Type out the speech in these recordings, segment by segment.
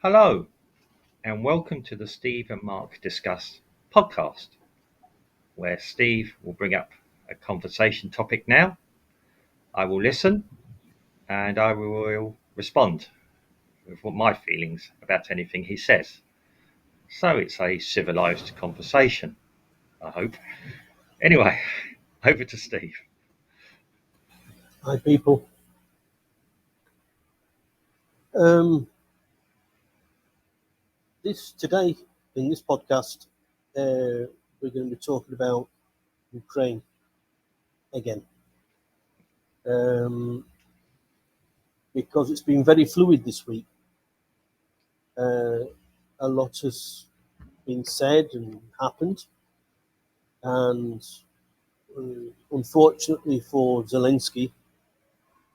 Hello, and welcome to the Steve and Mark Discuss podcast, where Steve will bring up a conversation topic now. I will listen and I will respond with what my feelings about anything he says. So it's a civilized conversation, I hope. Anyway, over to Steve. Hi, people. Today in this podcast, we're going to be talking about Ukraine again, because it's been very fluid this week. A lot has been said and happened, and unfortunately for Zelenskyy,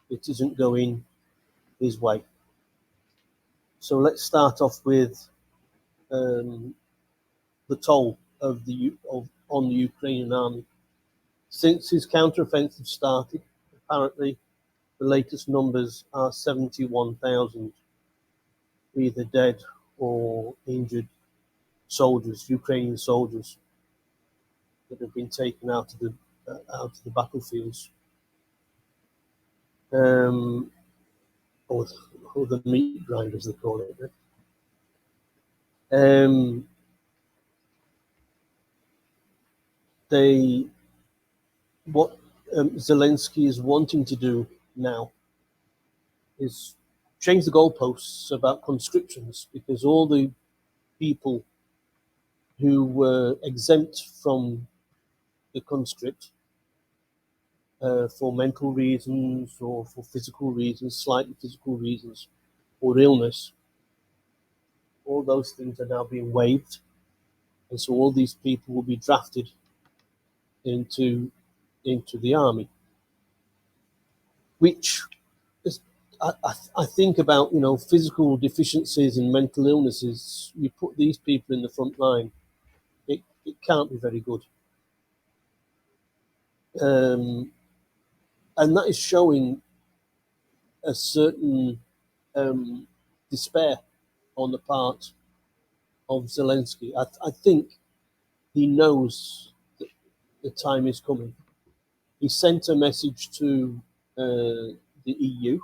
it isn't going his way. So let's start off with the toll on the Ukrainian army. Since his counteroffensive started, apparently the latest numbers are 71,000 either dead or injured soldiers, Ukrainian soldiers, that have been taken out of the battlefields, or the meat grinders, they call it. What Zelenskyy is wanting to do now is change the goalposts about conscriptions, because all the people who were exempt from the conscript for mental reasons or for physical reasons, slightly physical reasons, or illness, all those things are now being waived. And so all these people will be drafted into the army, which is, I think about, physical deficiencies and mental illnesses. You put these people in the front line, it can't be very good. And that is showing a certain despair on the part of Zelenskyy. I think he knows that the time is coming. He sent a message to the EU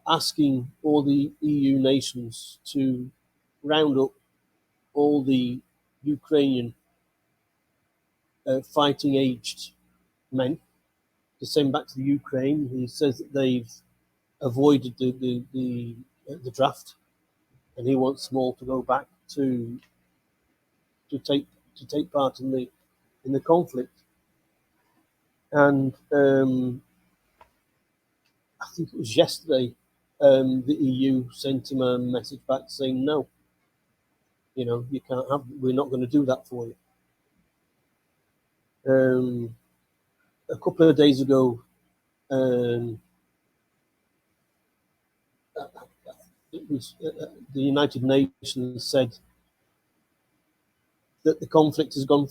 asking all the EU nations to round up all the Ukrainian fighting aged men to send back to the Ukraine. He says that they've avoided the draft, and he wants them all to go back to take part in the conflict. And I think it was yesterday, the EU sent him a message back saying, no, you can't have, we're not going to do that for you. A couple of days ago, it was the United Nations said that the conflict has gone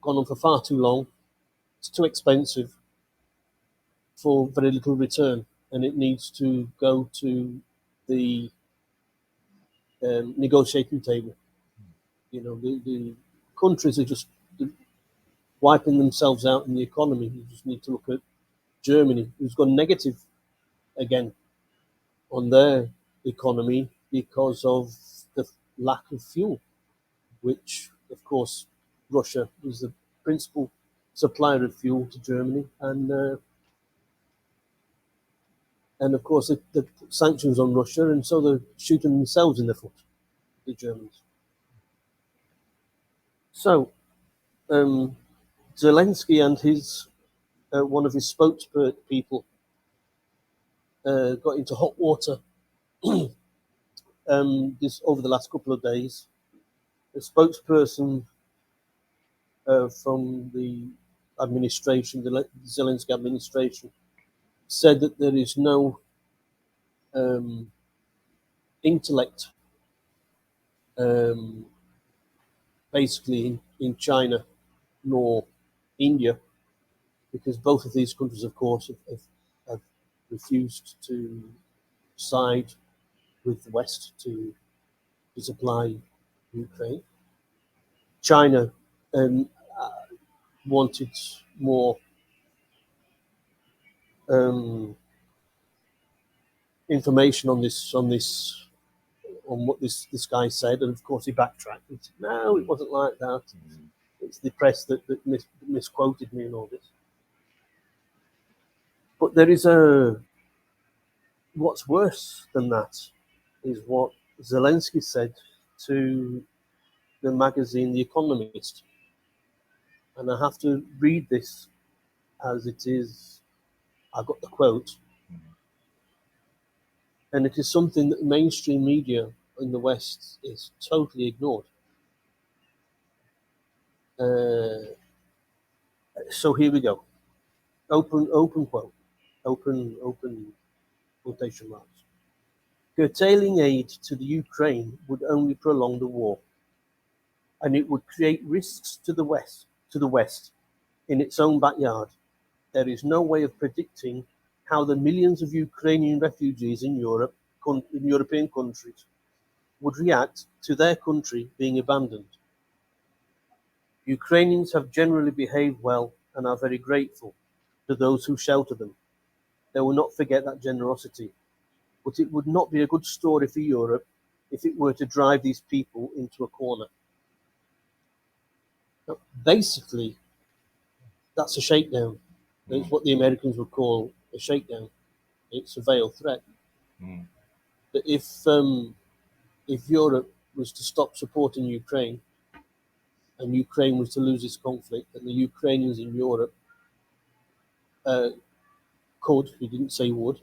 on for far too long. It's too expensive for very little return, and it needs to go to the negotiating table. The countries are just wiping themselves out in the economy. You just need to look at Germany, who's gone negative again on their economy because of the lack of fuel, which, of course, Russia is the principal supplier of fuel to Germany, and of course they put sanctions on Russia, and so they're shooting themselves in the foot, the Germans. So Zelenskyy and his one of his spokespeople got into hot water this over the last couple of days. A spokesperson from the administration, the Zelenskyy administration, said that there is no intellect, basically in China nor India, because both of these countries, of course, have refused to side with the West to supply Ukraine. China wanted more information on what this guy said, and of course he backtracked and said, no, it wasn't like that. It's the press that misquoted me and all this. But there is what's worse than that is what Zelenskyy said to the magazine The Economist. And I have to read this as it is. I've got the quote. And it is something that mainstream media in the West is totally ignored. So here we go. Open quote. Open quotation marks. Curtailing aid to the Ukraine would only prolong the war, and it would create risks to the West in its own backyard. There is no way of predicting how the millions of Ukrainian refugees in European countries would react to their country being abandoned. Ukrainians have generally behaved well and are very grateful to those who shelter them. They will not forget that generosity. But it would not be a good story for Europe if it were to drive these people into a corner. Now, basically, that's a shakedown. It's what the Americans would call a shakedown. It's a veiled threat. That if Europe was to stop supporting Ukraine and Ukraine was to lose this conflict, and the Ukrainians in Europe could, he didn't say would,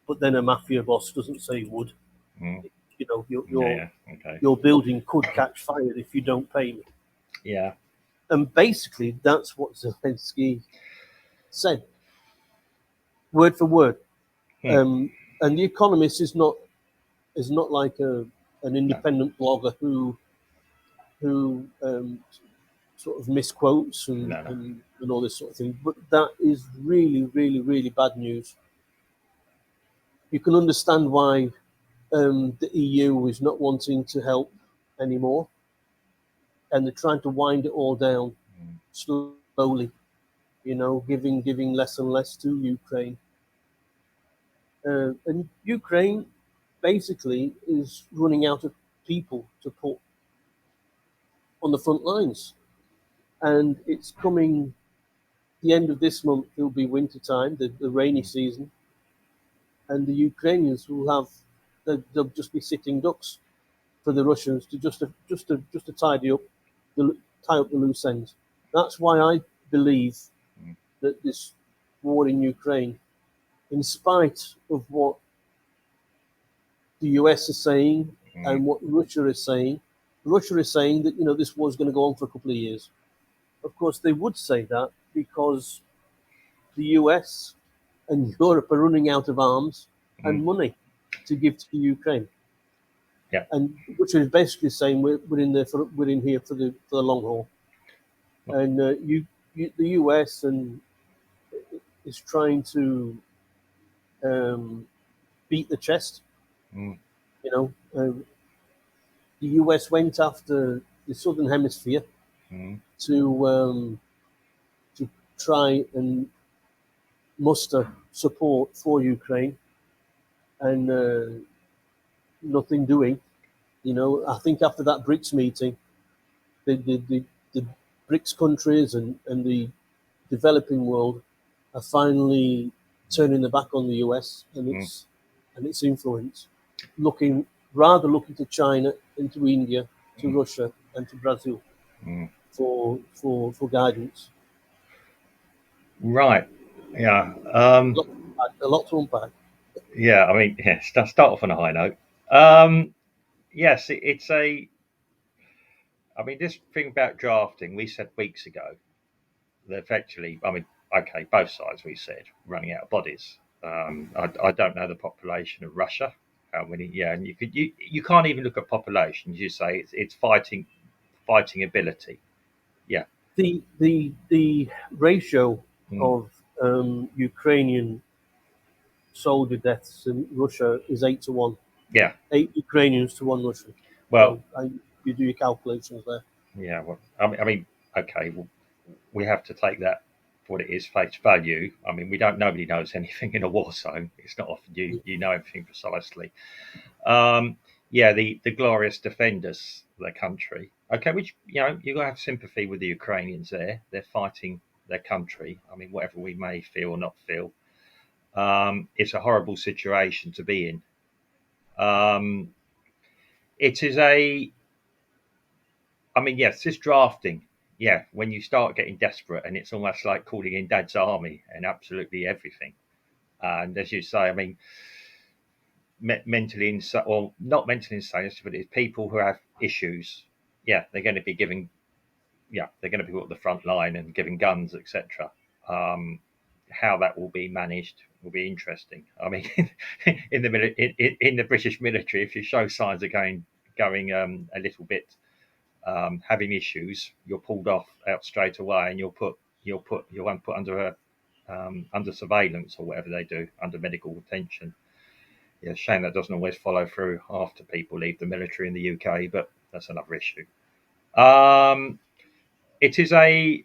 but then a mafia boss doesn't say would. You know, your building could catch fire if you don't pay me. Yeah. And basically, that's what Zelenskyy said, word for word. And The Economist is not like an independent blogger who sort of misquotes and all this sort of thing. But that is really, really, really bad news. You can understand why the EU is not wanting to help anymore, and they're trying to wind it all down slowly. You know, giving less and less to Ukraine. And Ukraine basically is running out of people to put on the front lines. And it's coming the end of this month, it'll be winter time, the rainy season. And the Ukrainians will they'll just be sitting ducks for the Russians to just to tie up the loose ends. That's why I believe that this war in Ukraine, in spite of what the US is saying and what Russia is saying that this war is going to go on for a couple of years. Of course, they would say that because the US and Europe are running out of arms and money to give to Ukraine. Yeah. And Russia is basically saying we're in here for the long haul. And the US is trying to beat the chest. You know, the US went after the Southern Hemisphere to try and muster support for Ukraine, and nothing doing. You know, I think after that BRICS meeting, the BRICS countries and the developing world are finally turning their back on the US and its influence, looking to China and to India, to Russia and to Brazil for guidance. Right. Yeah. A lot to unpack. Yeah. I mean, yeah, start off on a high note. Yes, it's a. I mean, this thing about drafting, we said weeks ago that effectively, I mean, okay, both sides we said running out of bodies. I don't know the population of Russia. How many? Yeah, and you can't even look at populations. You say it's fighting ability. Yeah. The ratio of Ukrainian soldier deaths in Russia is 8-1. Yeah. 8 Ukrainians to 1 Russian. Well, So you do your calculations there. yeah. Well, I mean, okay. Well, we have to take that for what it is, face value. I mean, we don't. Nobody knows anything in a war zone. It's not often you know everything precisely. Um, yeah, the glorious defenders of their country. Okay, which you got to have sympathy with the Ukrainians there. They're fighting their country. I mean, whatever we may feel or not feel, it's a horrible situation to be in. Um, it is a. I mean, yes, this drafting. Yeah, when you start getting desperate, and it's almost like calling in Dad's army and absolutely everything. And as you say, I mean, mentally insane, or not mentally insane, but it's people who have issues. Yeah, they're going to be giving. Yeah, they're going to be put at the front line and giving guns, etc. How that will be managed will be interesting. I mean, in the British military, if you show signs of going a little bit having issues, you're pulled off out straight away, and you're put under surveillance or whatever they do, under medical attention. Yeah, shame that doesn't always follow through after people leave the military in the UK, but that's another issue. Um, it is a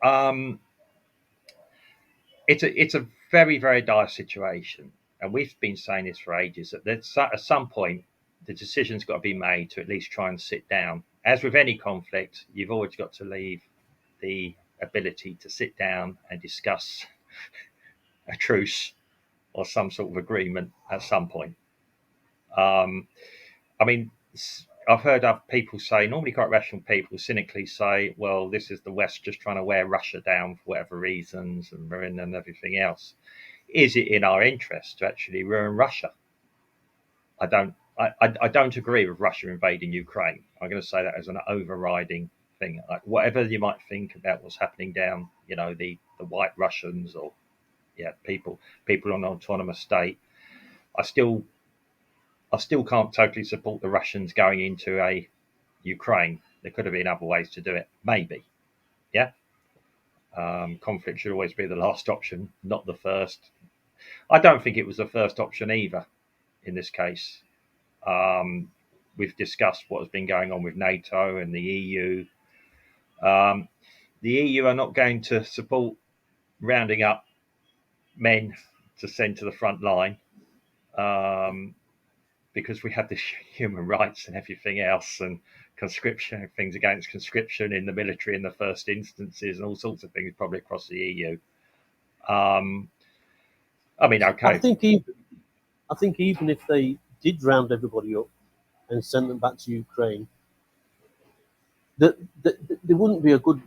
um, it's a very very dire situation, and we've been saying this for ages. That at some point the decision's got to be made to at least try and sit down. As with any conflict, you've always got to leave the ability to sit down and discuss a truce or some sort of agreement at some point. Um, I mean, I've heard other people say, normally quite rational people, cynically say, well, this is the West just trying to wear Russia down for whatever reasons and ruin and everything else. Is it in our interest to actually ruin Russia? I don't. I don't agree with Russia invading Ukraine. I'm going to say that as an overriding thing. Like whatever you might think about what's happening down, the White Russians or people on an autonomous state, I still I still can't totally support the Russians going into a Ukraine. There could have been other ways to do it, maybe. Yeah, conflict should always be the last option, not the first. I don't think it was the first option either. In this case, we've discussed what has been going on with NATO and the EU. Um, the EU are not going to support rounding up men to send to the front line. Um, because we have this human rights and everything else and conscription, things against conscription in the military in the first instances and all sorts of things probably across the EU. Um, I mean, I okay, think even I think even if they did round everybody up and send them back to Ukraine, that they wouldn't be a good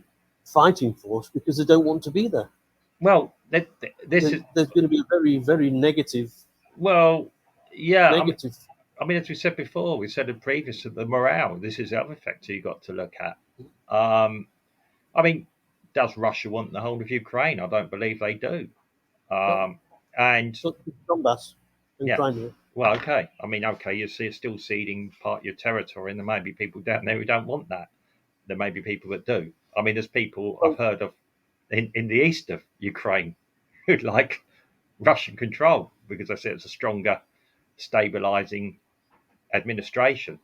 fighting force because they don't want to be there. well, this is There's going to be a very very well, yeah. negative. I mean, as we said before, we said in previous the morale. This is the other factor you got to look at. Um, I mean, does Russia want the whole of Ukraine? I don't believe they do. No, Um, and so Donbass and yeah, Crimea. well, okay. I mean, okay, you're still ceding part of your territory, and there may be people down there who don't want that. There may be people that do. I mean, there's people I've So heard of in the east of Ukraine who'd like Russian control because they say it's a stronger, stabilizing administration,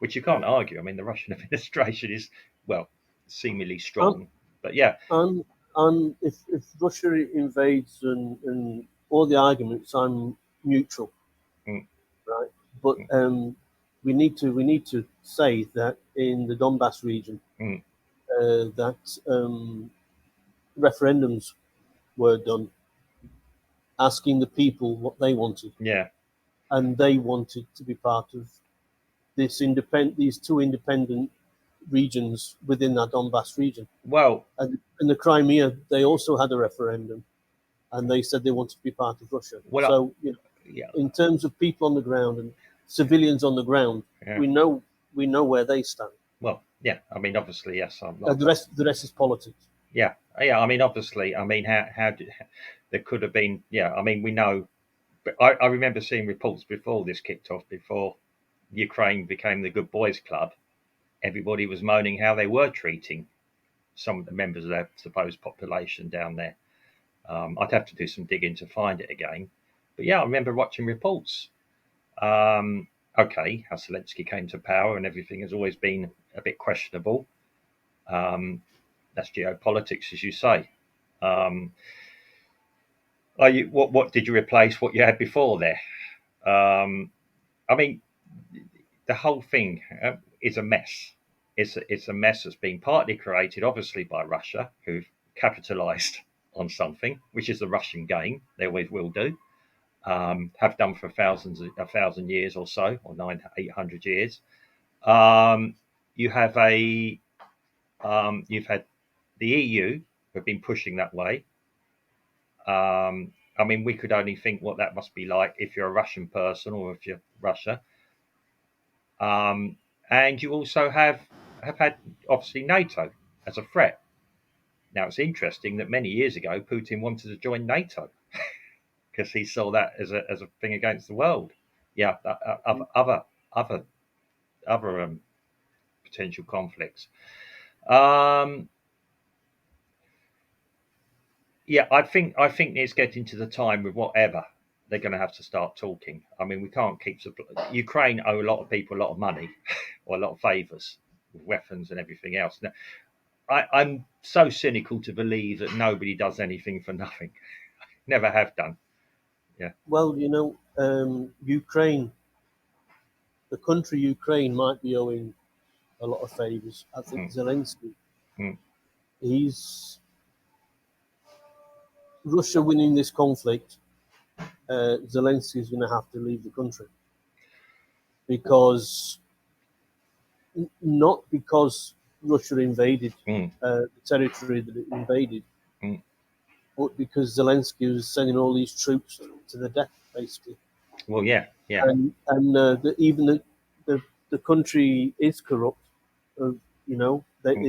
which you can't argue. I mean, the Russian administration is, well, seemingly and strong. But yeah, and if Russia invades and all the arguments, I'm neutral, mm, right? But mm, we need to say that in the Donbass region, mm, that referendums were done asking the people what they wanted, yeah. and they wanted to be part of these two independent regions within that Donbass region. Well, And in the Crimea, they also had a referendum, and they said they wanted to be part of Russia. well, So, yeah, in terms of people on the ground and civilians on the ground, yeah. we know where they stand. Well, yeah. I mean, obviously, yes. I'm Uh, not. the rest is politics. Yeah, yeah. I mean, obviously, I mean, how did there could have been? Yeah, I mean, we know. But I remember seeing reports before this kicked off, before Ukraine became the Good Boys Club. Everybody was moaning how they were treating some of the members of their supposed population down there. I'd have to do some digging to find it again. But yeah, I remember watching reports. Okay, how Zelensky came to power and everything has always been a bit questionable. That's geopolitics, as you say. Um, what did you replace what you had before there? Um, I mean, the whole thing is a mess. It's a mess that's been partly created, obviously, by Russia, who've capitalised on something, which is the Russian game. They always will do. Have done for a thousand years or so, or 800 years. Um, you have you've had the EU have been pushing that way. I mean, we could only think what that must be like if you're a Russian person or if you're Russia. Um, and you also have had obviously NATO as a threat. Now it's interesting that many years ago Putin wanted to join NATO because he saw that as a thing against the world. Yeah, other other potential conflicts. Um, yeah, I think it's getting to the time with whatever they're going to have to start talking. I mean, we can't keep Ukraine owe a lot of people a lot of money or a lot of favors with weapons and everything else. Now, I'm so cynical to believe that nobody does anything for nothing. Never have done. Yeah. Well, Ukraine, the country Ukraine might be owing a lot of favors. I think Mm, Zelensky, mm, he's Russia winning this conflict. Zelensky is going to have to leave the country because not because Russia invaded mm, the territory that it invaded, mm. but because Zelensky was sending all these troops to the death, basically. Well, yeah, yeah. Even the country is corrupt. Uh, Mm,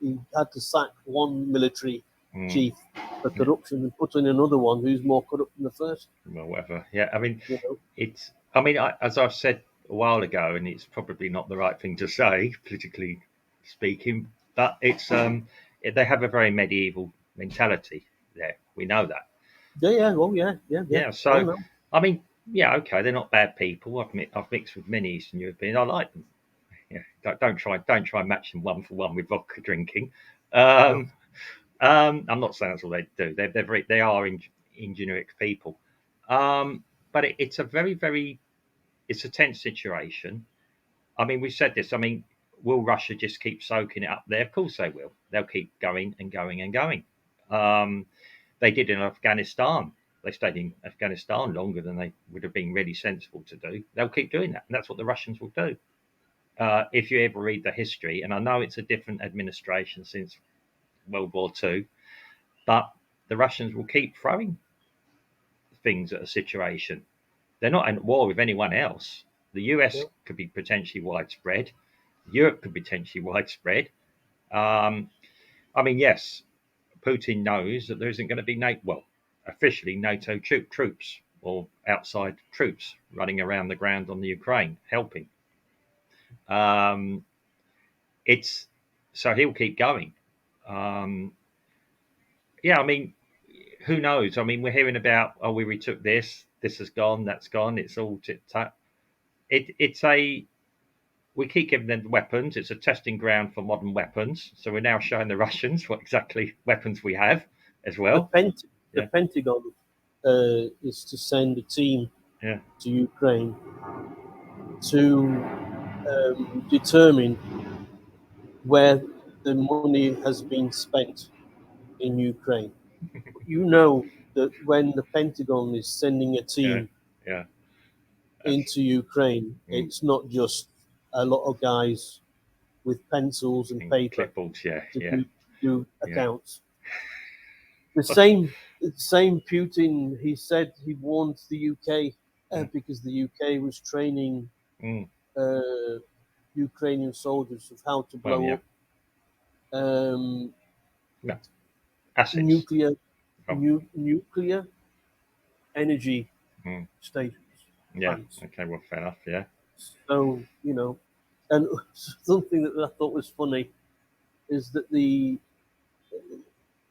he had to sack one military mm, chief for yeah. corruption and put in another one who's more corrupt than the first. Well, whatever. Yeah. I mean, You know, it's. I mean, as I've said a while ago, and it's probably not the right thing to say, politically speaking, but they have a very medieval mentality there. We know that. yeah, yeah, oh yeah, yeah, yeah. Yeah. Oh So, no, I mean, yeah, okay, they're not bad people. I've mixed with many Eastern Europeans. I like them. Yeah. Don't try matching one for one with vodka drinking. no, Um, I'm not saying that's all they do. They are ingenuine people. But it's a very it's a tense situation. I mean, we said this. I mean, will Russia just keep soaking it up there? Of course they will. They'll keep going and going and going. Um, they did in Afghanistan. They stayed in Afghanistan longer than they would have been really sensible to do. They'll keep doing that, and that's what the Russians will do. If you ever read the history, and I know it's a different administration since World War II, but the Russians will keep throwing things at a situation. They're not at war with anyone else. The US no. could be potentially widespread. Europe could be potentially widespread. Um, I mean, yes, Putin knows that there isn't going to be officially NATO troops or outside troops running around the ground on the Ukraine helping. Um, it's so he'll keep going. Um, yeah, I mean, who knows? I mean, we're hearing about we retook this has gone, that's gone, it's all tit tat. It's a we keep giving them weapons. It's a testing ground for modern weapons. So we're now showing the Russians what exactly weapons we have as The well. the Yeah, Pentagon is to send a team yeah, to Ukraine to determine where the money has been spent in Ukraine. You know that when the Pentagon is sending a yeah, team yeah. That's into Ukraine, mm, it's not just a lot of guys with pencils and paper clipboards. Yeah, to yeah, do yeah. accounts. The same Putin, he said he warned the UK Mm, because the UK was training mm, uh, Ukrainian soldiers of how to well, blow yeah, up um, no assets. nuclear Oh, nuclear energy mm, stations, yeah. plants. Okay. Well, fair enough. Yeah. So and something that I thought was funny is that the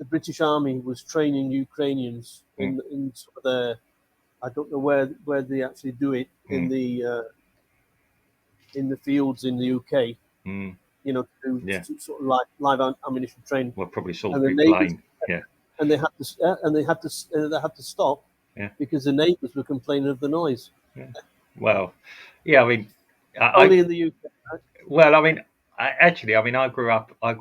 British Army was training Ukrainians Mm, in some of their I don't know where they actually do it in the fields in the UK. Yeah. To sort of live ammunition training, Well, probably and the Salisbury neighbours Plain. Yeah. and they had to stop Yeah. because the neighbours were complaining of the noise. Yeah. Well, yeah. I mean, Only in the UK. Right? well, I mean, I mean, I grew up. I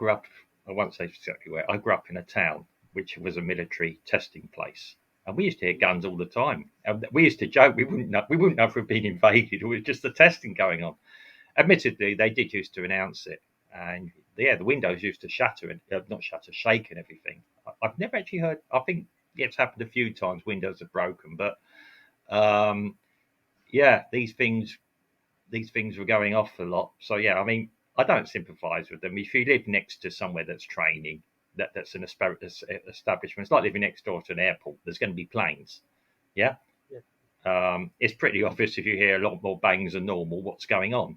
won't say exactly where. I grew up in a town which was a military testing place, and we used to hear guns all the time. And we used to joke we wouldn't know if we'd been invaded or it was just the testing going on. Admittedly, they did used to announce it, and yeah, the windows used to shatter and not shatter, shake and everything. I've never actually heard. I think it's happened a few times. Windows are broken, but um, yeah, these things were going off a lot. So yeah, I mean, I don't sympathise with them. If you live next to somewhere that's training, that's an establishment, it's like living next door to an airport. There's going to be planes. Yeah, Yeah. it's pretty obvious if you hear a lot more bangs than normal what's going on.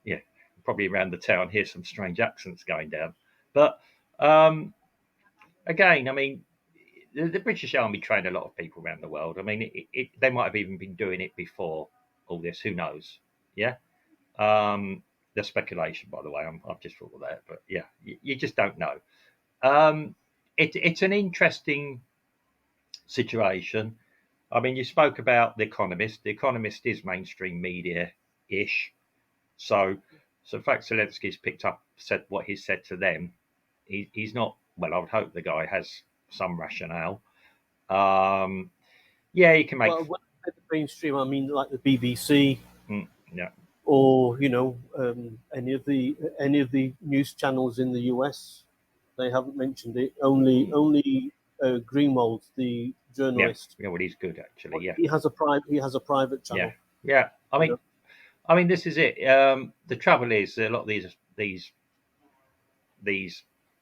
Yeah, probably around the town hear some strange accents going down. But um, again, I mean, the British Army train a lot of people around the world. I mean, they might have even been doing it before all this. Who knows? Yeah. There's speculation, by the way. I've just thought of that, but yeah, you just don't know. Um, it's an interesting situation. I mean, you spoke about the Economist. The Economist is mainstream media ish. So, the fact Zelensky's picked up, said what he said to them, he's not. Well, I would hope the guy has some rationale. Um, yeah, he can make. Well, when I say the mainstream, I mean like the BBC Yeah, or any of the news channels in the US. They haven't mentioned it. Only Greenwald, the yeah, journalist, yeah. Well, he's good actually. Yeah, he has a private yeah, channel. yeah. You know, I mean, this is it. The trouble is, a lot of these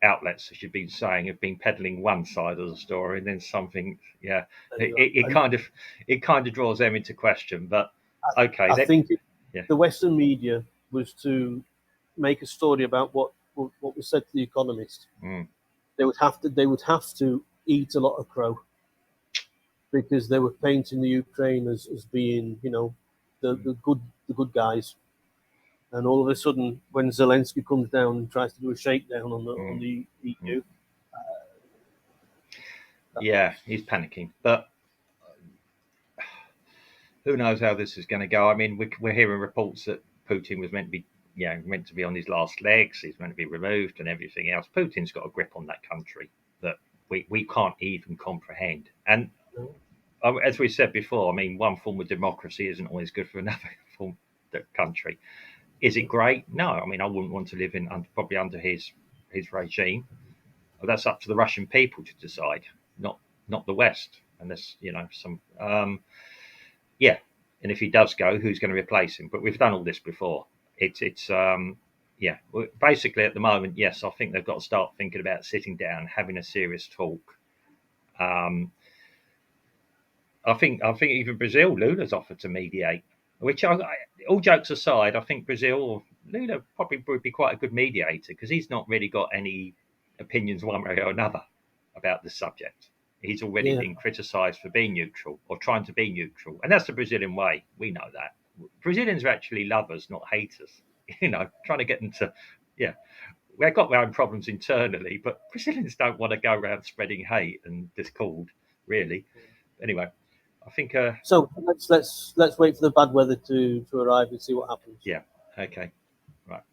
outlets, as you've been saying, have been peddling one side of the story, and then something. Yeah, and it kind of draws them into question. But okay, I think yeah, the Western media was to make a story about what was said to the Economist. mm, They would have to eat a lot of crow because they were painting the Ukraine as being the good guys. And all of a sudden, when Zelensky comes down and tries to do a shakedown on mm, the mm. EU, Yeah, he's panicking. But who knows how this is going to go? I mean, we're hearing reports that Putin was meant to be, meant to be on his last legs. He's meant to be removed and everything else. Putin's got a grip on that country that we can't even comprehend. And as we said before, I mean, one form of democracy isn't always good for another form of country. Is it great? No. I mean, I wouldn't want to live in probably under his regime. But that's up to the Russian people to decide, not the West. Unless some yeah. And if he does go, who's going to replace him? But we've done all this before. It's yeah. Basically, at the moment, yes, I think they've got to start thinking about sitting down, having a serious talk. Um, I think even Brazil, Lula's offered to mediate. Which, all jokes aside, I think Brazil, Lula probably would be quite a good mediator because he's not really got any opinions one way or another about the subject. He's already yeah, been criticised for being neutral or trying to be neutral, and that's the Brazilian way. We know that Brazilians are actually lovers, not haters. Trying to get them to, yeah, we've got our own problems internally, but Brazilians don't want to go around spreading hate and discord, really. Anyway, I think, so let's wait for the bad weather to arrive and see what happens. yeah, okay, right.